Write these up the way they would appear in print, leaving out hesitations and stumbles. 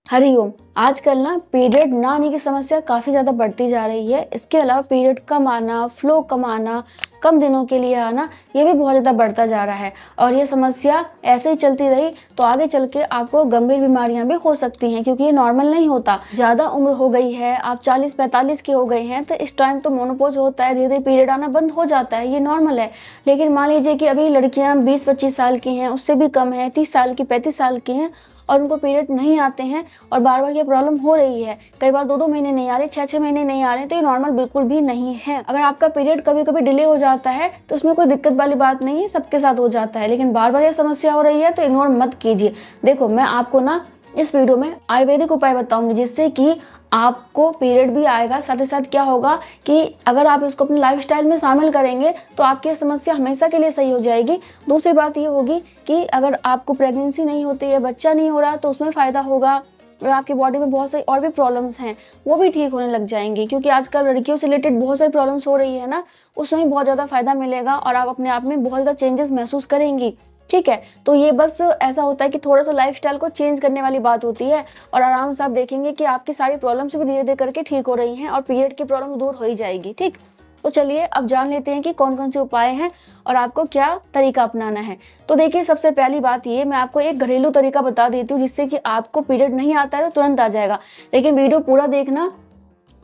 हरिओम। आजकल ना पीरियड ना आने की समस्या काफ़ी ज़्यादा बढ़ती जा रही है। इसके अलावा पीरियड कम आना, फ्लो कम आना, कम दिनों के लिए आना, ये भी बहुत ज़्यादा बढ़ता जा रहा है। और ये समस्या ऐसे ही चलती रही तो आगे चल के आपको गंभीर बीमारियां भी हो सकती हैं, क्योंकि ये नॉर्मल नहीं होता। ज़्यादा उम्र हो गई है, आप 40-45 के हो गए हैं, तो इस टाइम तो मोनोपॉज होता है, धीरे धीरे पीरियड आना बंद हो जाता है, ये नॉर्मल है। लेकिन मान लीजिए कि अभी लड़कियाँ 20-25 साल की हैं, उससे भी कम है, 30 साल की, 35 साल की हैं, और उनको पीरियड नहीं आते हैं और बार बार ये प्रॉब्लम हो रही है। कई बार 2-2 महीने नहीं आ रहे, 6-6 महीने नहीं आ रहे, तो ये नॉर्मल बिल्कुल भी नहीं है। अगर आपका पीरियड कभी कभी डिले हो जाता है तो उसमें कोई दिक्कत वाली बात नहीं है, सबके साथ हो जाता है। लेकिन बार बार ये समस्या हो रही है तो इग्नोर मत कीजिए। देखो, मैं आपको ना इस वीडियो में आयुर्वेदिक उपाय बताऊंगी, जिससे कि आपको पीरियड भी आएगा। साथ ही साथ क्या होगा कि अगर आप इसको अपने लाइफस्टाइल में शामिल करेंगे तो आपकी समस्या हमेशा के लिए सही हो जाएगी। दूसरी बात ये होगी कि अगर आपको प्रेगनेंसी नहीं होती है, बच्चा नहीं हो रहा, तो उसमें फ़ायदा होगा। और आपकी बॉडी में बहुत सारी और भी प्रॉब्लम्स हैं, वो भी ठीक होने लग जाएंगी, क्योंकि आजकल लड़कियों से रिलेटेड बहुत सारी प्रॉब्लम्स हो रही है ना, उसमें भी बहुत ज़्यादा फ़ायदा मिलेगा और आप अपने आप में बहुत ज़्यादा चेंजेस महसूस करेंगी। ठीक है, तो ये बस ऐसा होता है कि थोड़ा सा लाइफस्टाइल को चेंज करने वाली बात होती है, और आराम से आप देखेंगे कि आपकी सारी प्रॉब्लम्स भी धीरे धीरे करके ठीक हो रही हैं और पीरियड की प्रॉब्लम दूर हो ही जाएगी। ठीक, तो चलिए अब जान लेते हैं कि कौन कौन से उपाय हैं और आपको क्या तरीका अपनाना है। तो देखिए, सबसे पहली बात ये, मैं आपको एक घरेलू तरीका बता देती हूँ, जिससे कि आपको पीरियड नहीं आता है तो तुरंत आ जाएगा। लेकिन वीडियो पूरा देखना,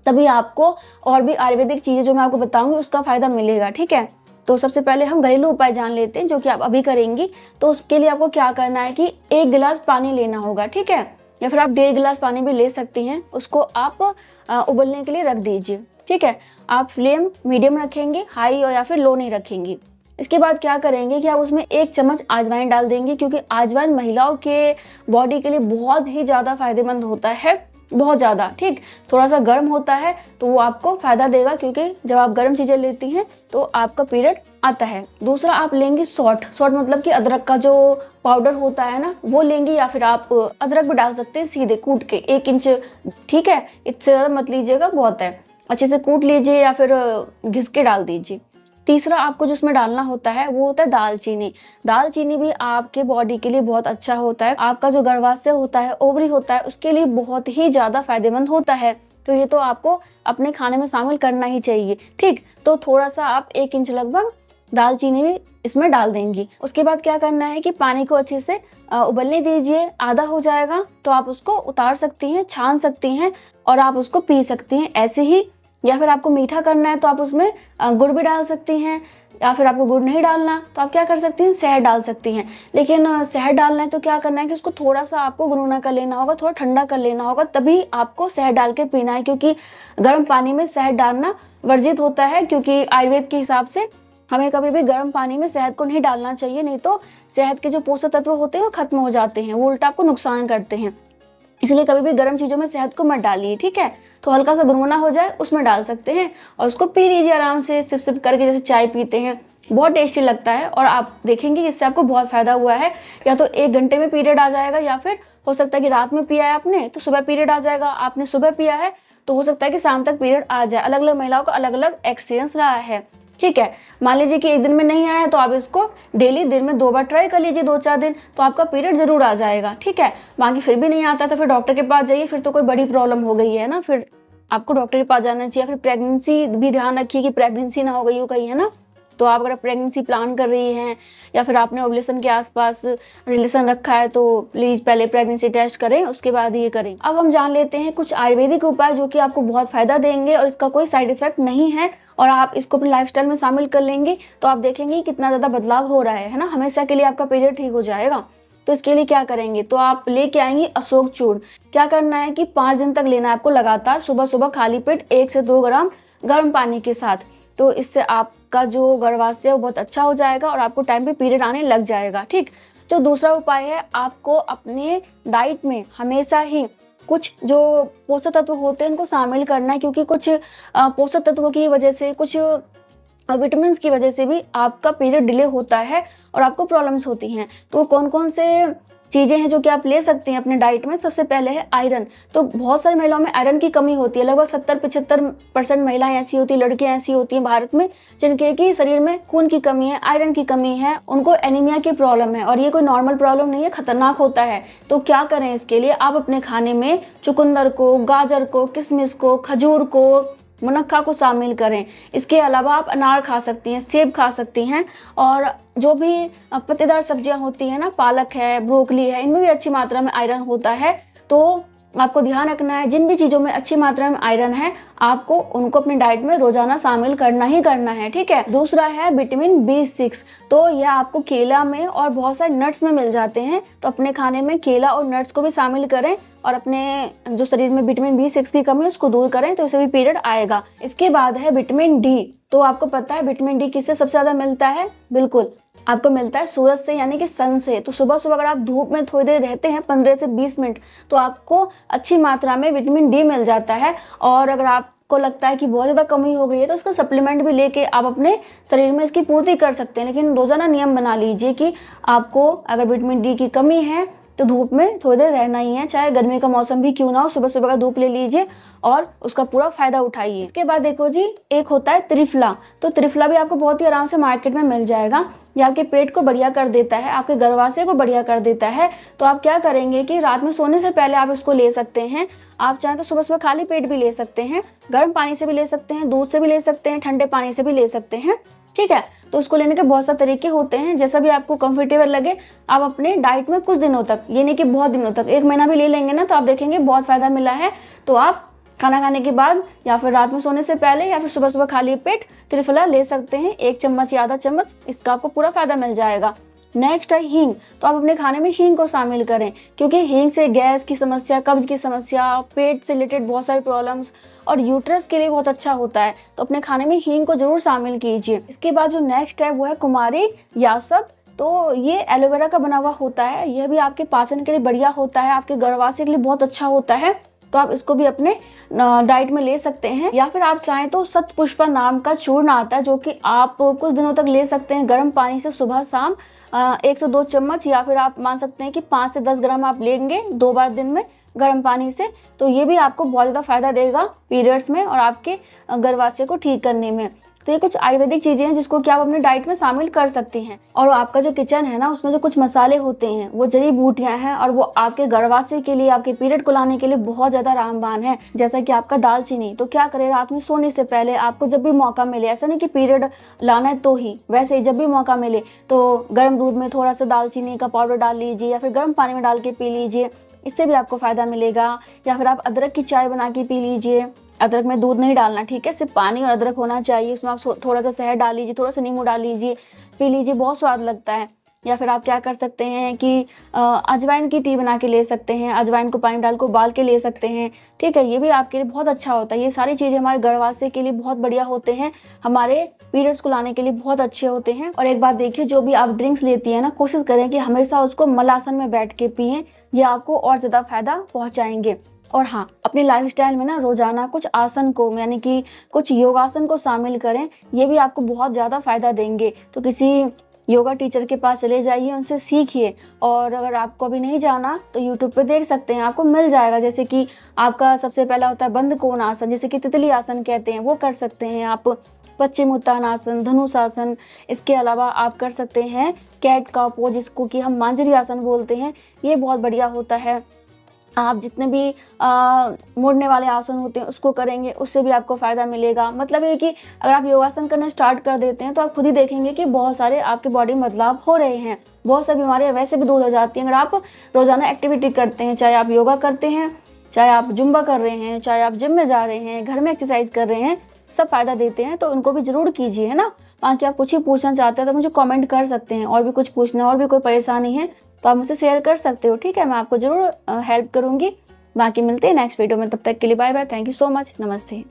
तभी आपको और भी आयुर्वेदिक चीज़ें जो मैं आपको बताऊंगी उसका फ़ायदा मिलेगा। ठीक है, तो सबसे पहले हम घरेलू उपाय जान लेते हैं, जो कि आप अभी करेंगी। तो उसके लिए आपको क्या करना है कि 1 गिलास पानी लेना होगा। ठीक है, या फिर आप 1.5 गिलास पानी भी ले सकती हैं। उसको आप उबलने के लिए रख दीजिए। ठीक है, आप फ्लेम मीडियम रखेंगे, हाई या फिर लो नहीं रखेंगी। इसके बाद क्या करेंगे कि आप उसमें 1 चम्मच अजवाइन डाल देंगे, क्योंकि अजवाइन महिलाओं के बॉडी के लिए बहुत ही ज़्यादा फायदेमंद होता है, बहुत ज़्यादा। ठीक, थोड़ा सा गर्म होता है तो वो आपको फ़ायदा देगा, क्योंकि जब आप गर्म चीज़ें लेती हैं तो आपका पीरियड आता है। दूसरा, आप लेंगी सौंठ। सौंठ मतलब कि अदरक का जो पाउडर होता है ना, वो लेंगी, या फिर आप अदरक भी डाल सकते हैं सीधे कूट के 1 इंच। ठीक है, इससे ज़्यादा मत लीजिएगा, बहुत है। अच्छे से कूट लीजिए या फिर घिस के डाल दीजिए। तीसरा, आपको जो उसमें डालना होता है वो होता है दालचीनी। दालचीनी भी आपके बॉडी के लिए बहुत अच्छा होता है। आपका जो गर्भाशय होता है, ओवरी होता है, उसके लिए बहुत ही ज़्यादा फायदेमंद होता है। तो ये तो आपको अपने खाने में शामिल करना ही चाहिए। ठीक, तो थोड़ा सा आप 1 इंच लगभग दालचीनी भी इसमें डाल देंगी। उसके बाद क्या करना है कि पानी को अच्छे से उबलने दीजिए। आधा हो जाएगा तो आप उसको उतार सकती हैं, छान सकती हैं और आप उसको पी सकती हैं ऐसे ही। या फिर आपको मीठा करना है तो आप उसमें गुड़ भी डाल सकती हैं, या फिर आपको गुड़ नहीं डालना तो आप क्या कर सकती हैं, शहद डाल सकती हैं। लेकिन शहद डालना है तो क्या करना है कि उसको थोड़ा सा आपको गुनगुना कर लेना होगा, थोड़ा ठंडा कर लेना होगा, तभी आपको शहद डाल के पीना है। क्योंकि गर्म पानी में शहद डालना वर्जित होता है, क्योंकि आयुर्वेद के हिसाब से हमें कभी भी गर्म पानी में शहद को नहीं डालना चाहिए, नहीं तो शहद के जो पोषक तत्व होते हैं वो खत्म हो जाते हैं, वो उल्टा आपको नुकसान करते हैं। इसलिए कभी भी गर्म चीज़ों में शहद को मत डालिए। ठीक है, तो हल्का सा गुनगुना हो जाए उसमें डाल सकते हैं और उसको पी लीजिए आराम से, सिप सिप करके, जैसे चाय पीते हैं। बहुत टेस्टी लगता है और आप देखेंगे कि इससे आपको बहुत फ़ायदा हुआ है। या तो 1 घंटे में पीरियड आ जाएगा, या फिर हो सकता है कि रात में पिया है आपने तो सुबह पीरियड आ जाएगा। आपने सुबह पिया है तो हो सकता है कि शाम तक पीरियड आ जाए। अलग अलग महिलाओं का अलग अलग एक्सपीरियंस रहा है। ठीक है, मान लीजिए कि 1 दिन में नहीं आया तो आप इसको डेली दिन में 2 बार ट्राई कर लीजिए, 2-4 दिन, तो आपका पीरियड जरूर आ जाएगा। ठीक है, बाकी फिर भी नहीं आता तो फिर डॉक्टर के पास जाइए, फिर तो कोई बड़ी प्रॉब्लम हो गई है ना, फिर आपको डॉक्टर के पास जाना चाहिए। फिर प्रेगनेंसी भी ध्यान रखिए कि प्रेगनेंसी ना हो गई हो कहीं, है ना। तो आप अगर प्रेगनेंसी प्लान कर रही हैं या फिर आपने ओवुलेशन के आसपास रिलेशन रखा है तो प्लीज़ पहले प्रेगनेंसी टेस्ट करें, उसके बाद ये करें। अब हम जान लेते हैं कुछ आयुर्वेदिक उपाय जो कि आपको बहुत फ़ायदा देंगे और इसका कोई साइड इफेक्ट नहीं है, और आप इसको अपने लाइफस्टाइल में शामिल कर लेंगे तो आप देखेंगे कितना ज़्यादा बदलाव हो रहा है ना। हमेशा के लिए आपका पीरियड ठीक हो जाएगा। तो इसके लिए क्या करेंगे, तो आप लेके आएंगे अशोक चूर्ण। क्या करना है कि 5 दिन तक लेना है आपको लगातार, सुबह सुबह खाली पेट 1 से 2 ग्राम गर्म पानी के साथ। तो इससे आपका जो गर्भाशय है वो बहुत अच्छा हो जाएगा और आपको टाइम पे पीरियड आने लग जाएगा। ठीक, जो दूसरा उपाय है, आपको अपने डाइट में हमेशा ही कुछ जो पोषक तत्व होते हैं उनको शामिल करना है, क्योंकि कुछ पोषक तत्वों की वजह से, कुछ विटामिन की वजह से भी आपका पीरियड डिले होता है और आपको प्रॉब्लम्स होती हैं। तो कौन कौन से चीज़ें हैं जो कि आप ले सकते हैं अपने डाइट में। सबसे पहले है आयरन। तो बहुत सारी महिलाओं में आयरन की कमी होती है। लगभग 70-75% महिलाएं ऐसी होती हैं, लड़कियां ऐसी होती हैं भारत में जिनके कि शरीर में खून की कमी है, आयरन की कमी है, उनको एनीमिया की प्रॉब्लम है। और ये कोई नॉर्मल प्रॉब्लम नहीं है, खतरनाक होता है। तो क्या करें इसके लिए, आप अपने खाने में चुकंदर को, गाजर को, किशमिश को, खजूर को, मुनक्का को शामिल करें। इसके अलावा आप अनार खा सकती हैं, सेब खा सकती हैं, और जो भी पत्तेदार सब्जियां होती हैं ना, पालक है, ब्रोकली है, इनमें भी अच्छी मात्रा में आयरन होता है। तो आपको ध्यान रखना है, जिन भी चीज़ों में अच्छी मात्रा में आयरन है आपको उनको अपनी डाइट में रोजाना शामिल करना ही करना है, ठीक है। दूसरा है विटामिन B6। तो यह आपको केला में और बहुत सारे नट्स में मिल जाते हैं। तो अपने खाने में केला और नट्स को भी शामिल करें और अपने जो शरीर में विटामिन B6 की कमी है उसको दूर करें, तो इससे भी पीरियड आएगा। इसके बाद है विटामिन D। तो आपको पता है विटामिन D किससे सबसे ज़्यादा मिलता है? बिल्कुल, आपको मिलता है सूरज से, यानी कि सन से। तो सुबह सुबह अगर आप धूप में थोड़ी देर रहते हैं 15 से 20 मिनट, तो आपको अच्छी मात्रा में विटामिन D मिल जाता है। और अगर आपको लगता है कि बहुत ज़्यादा कमी हो गई है तो इसका सप्लीमेंट भी लेके आप अपने शरीर में इसकी पूर्ति कर सकते हैं। लेकिन रोज़ाना नियम बना लीजिए कि आपको अगर विटामिन D की कमी है तो धूप में थोड़ी देर रहना ही है, चाहे गर्मी का मौसम भी क्यों ना हो, सुबह सुबह का धूप ले लीजिए और उसका पूरा फायदा उठाइए। इसके बाद देखो जी, एक होता है त्रिफला। तो त्रिफला भी आपको बहुत ही आराम से मार्केट में मिल जाएगा। ये आपके पेट को बढ़िया कर देता है, आपके गर्भाशय को बढ़िया कर देता है। तो आप क्या करेंगे कि रात में सोने से पहले आप इसको ले सकते हैं। आप चाहें तो सुबह सुबह खाली पेट भी ले सकते हैं, गर्म पानी से भी ले सकते हैं, दूध से भी ले सकते हैं, ठंडे पानी से भी ले सकते हैं, ठीक है। तो उसको लेने के बहुत सारे तरीके होते हैं, जैसा भी आपको कंफर्टेबल लगे। आप अपने डाइट में कुछ दिनों तक, ये नहीं कि बहुत दिनों तक, 1 महीना भी ले लेंगे ना तो आप देखेंगे बहुत फायदा मिला है। तो आप खाना खाने के बाद या फिर रात में सोने से पहले या फिर सुबह सुबह खाली पेट त्रिफला ले सकते हैं, 1 चम्मच या आधा चम्मच, इसका आपको पूरा फायदा मिल जाएगा। नेक्स्ट है हींग। तो आप अपने खाने में हींग को शामिल करें, क्योंकि हींग से गैस की समस्या, कब्ज की समस्या, पेट से रिलेटेड बहुत सारी प्रॉब्लम्स और यूट्रस के लिए बहुत अच्छा होता है। तो अपने खाने में हींग को जरूर शामिल कीजिए। इसके बाद जो नेक्स्ट है वो है कुमारी यासप। तो ये एलोवेरा का बना हुआ होता है। यह भी आपके पाचन के लिए बढ़िया होता है, आपके गर्भाशय के लिए बहुत अच्छा होता है। तो आप इसको भी अपने डाइट में ले सकते हैं। या फिर आप चाहें तो शतपुष्पा नाम का चूर्ण आता है, जो कि आप कुछ दिनों तक ले सकते हैं गर्म पानी से सुबह शाम, 1 से 2 चम्मच, या फिर आप मान सकते हैं कि 5 से 10 ग्राम आप लेंगे 2 बार दिन में गर्म पानी से। तो ये भी आपको बहुत ज़्यादा फायदा देगा पीरियड्स में और आपके गर्भाशय को ठीक करने में। तो ये कुछ आयुर्वेदिक चीज़ें हैं जिसको कि आप अपने डाइट में शामिल कर सकती हैं। और आपका जो किचन है ना, उसमें जो कुछ मसाले होते हैं वो जड़ी बूटियां हैं और वो आपके गर्भाशय के लिए, आपके पीरियड को लाने के लिए बहुत ज़्यादा रामबाण है। जैसा कि आपका दालचीनी। तो क्या करें, रात में सोने से पहले आपको जब भी मौका मिले, ऐसा नहीं कि पीरियड लाना है तो ही, वैसे ही जब भी मौका मिले तो गर्म दूध में थोड़ा सा दालचीनी का पाउडर डाल लीजिए या फिर गर्म पानी में डाल के पी लीजिए, इससे भी आपको फ़ायदा मिलेगा। या फिर आप अदरक की चाय बना के पी लीजिए। अदरक में दूध नहीं डालना, ठीक है, सिर्फ पानी और अदरक होना चाहिए। उसमें आप थोड़ा सा शहद डाल लीजिए, थोड़ा सा नींबू डाल लीजिए, पी लीजिए, बहुत स्वाद लगता है। या फिर आप क्या कर सकते हैं कि अजवाइन की टी बना के ले सकते हैं, अजवाइन को पानी डाल के उबाल के ले सकते हैं, ठीक है। ये भी आपके लिए बहुत अच्छा होता है। ये सारी चीज़ें हमारे गर्भाशय के लिए बहुत बढ़िया होते हैं, हमारे पीरियड्स को लाने के लिए बहुत अच्छे होते हैं। और एक बात देखिए, जो भी आप ड्रिंक्स लेती हैं ना, कोशिश करें कि हमेशा उसको मलासन में बैठ के पिएं, ये आपको और ज़्यादा फायदा पहुँचाएंगे। और हाँ, अपनी लाइफस्टाइल में ना रोजाना कुछ आसन को, यानी कि कुछ योगासन को शामिल करें, ये भी आपको बहुत ज़्यादा फायदा देंगे। तो किसी योगा टीचर के पास चले जाइए, उनसे सीखिए। और अगर आपको अभी नहीं जाना तो यूट्यूब पे देख सकते हैं, आपको मिल जाएगा। जैसे कि आपका सबसे पहला होता है बंद कोण आसन, जैसे कि तितली आसन कहते हैं, वो कर सकते हैं आप। पश्चिम उत्तान आसन, धनुष आसन। इसके अलावा आप कर सकते हैं कैट का पोज, जिसको कि हम मांजरी आसन बोलते हैं, ये बहुत बढ़िया होता है। आप जितने भी मुड़ने वाले आसन होते हैं उसको करेंगे, उससे भी आपको फ़ायदा मिलेगा। मतलब ये कि अगर आप योगासन करना स्टार्ट कर देते हैं तो आप खुद ही देखेंगे कि बहुत सारे आपके बॉडी में बदलाव हो रहे हैं, बहुत सारी बीमारियां वैसे भी दूर हो जाती हैं अगर आप रोज़ाना एक्टिविटी करते हैं। चाहे आप योगा करते हैं, चाहे आप जुम्बा कर रहे हैं, चाहे आप जिम में जा रहे हैं, घर में एक्सरसाइज कर रहे हैं, सब फ़ायदा देते हैं। तो उनको भी ज़रूर कीजिए, है ना। बाकी आप कुछ ही पूछना चाहते हैं तो मुझे कमेंट कर सकते हैं, और भी कुछ पूछना, और भी कोई परेशानी है तो आप मुझसे शेयर कर सकते हो, ठीक है। मैं आपको ज़रूर हेल्प करूँगी। बाकी मिलते हैं नेक्स्ट वीडियो में, तब तक के लिए bye bye. Thank you so much, नमस्ते।